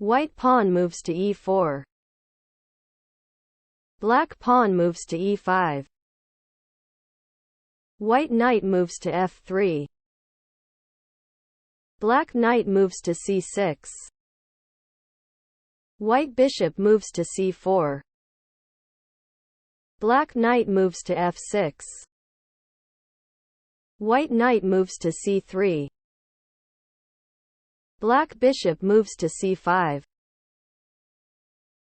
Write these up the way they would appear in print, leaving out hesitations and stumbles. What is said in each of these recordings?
White pawn moves to e4. Black pawn moves to e5. White knight moves to f3. Black knight moves to c6. White bishop moves to c4. Black knight moves to f6. White knight moves to c3. Black bishop moves to c5.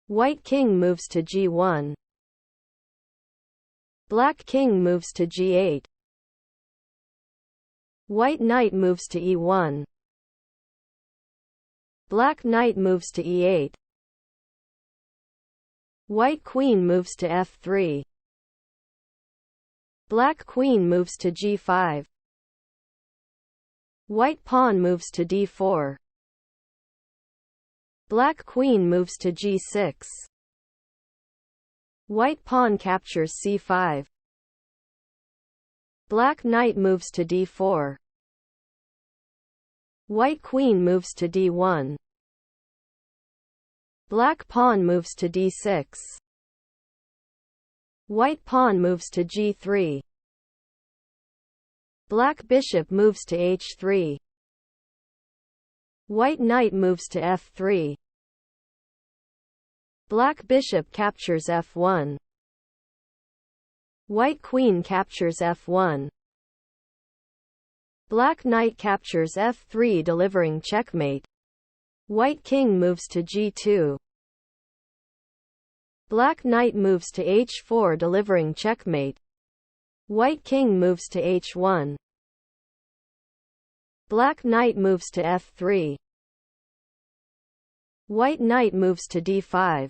White king moves to g1. Black king moves to g8. White knight moves to e1. Black knight moves to e8. White queen moves to f3. Black queen moves to g5. White pawn moves to d4. Black queen moves to g6. White pawn captures c5. Black knight moves to d4. White queen moves to d1. Black pawn moves to d6. White pawn moves to g3. Black bishop moves to h3. White knight moves to f3. Black bishop captures f1. White queen captures f1. Black knight captures f3 delivering checkmate. White king moves to g2. Black knight moves to h4 delivering checkmate. White king moves to h1. Black knight moves to f3. White knight moves to d5.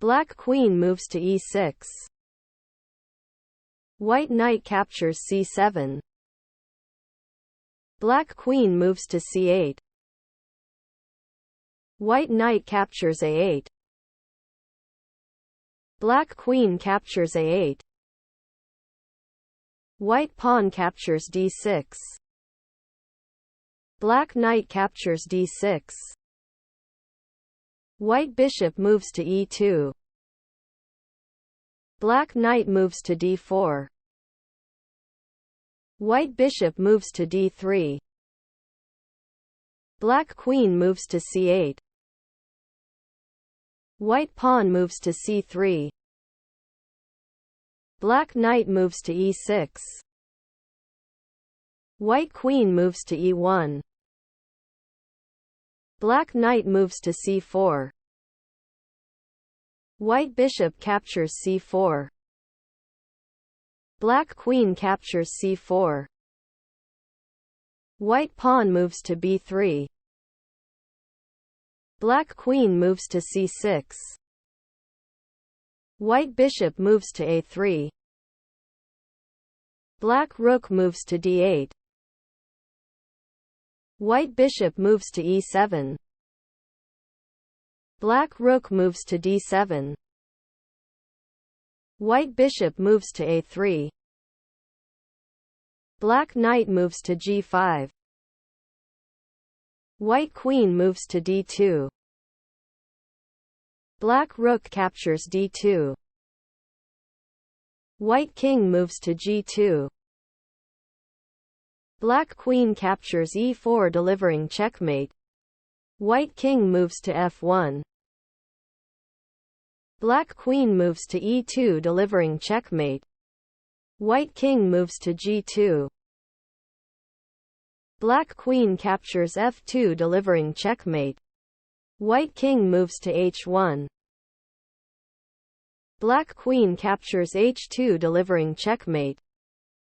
Black queen moves to e6. White knight captures c7. Black queen moves to c8. White knight captures a8. Black queen captures a8. White pawn captures d6. Black knight captures d6. White bishop moves to e2. Black knight moves to d4. White bishop moves to d3. Black queen moves to c8. White pawn moves to c3. Black knight moves to e6. White queen moves to e1. Black knight moves to c4. White bishop captures c4. Black queen captures c4. White pawn moves to b3. Black queen moves to c6. White bishop moves to a3. Black rook moves to d8. White bishop moves to e7. Black rook moves to d7. White bishop moves to a3. Black knight moves to g5. White queen moves to d2. Black rook captures d2. White king moves to g2. Black queen captures e4 delivering checkmate. White king moves to f1. Black queen moves to e2 delivering checkmate. White king moves to g2. Black queen captures f2 delivering checkmate. White king moves to h1. Black queen captures h2 delivering checkmate.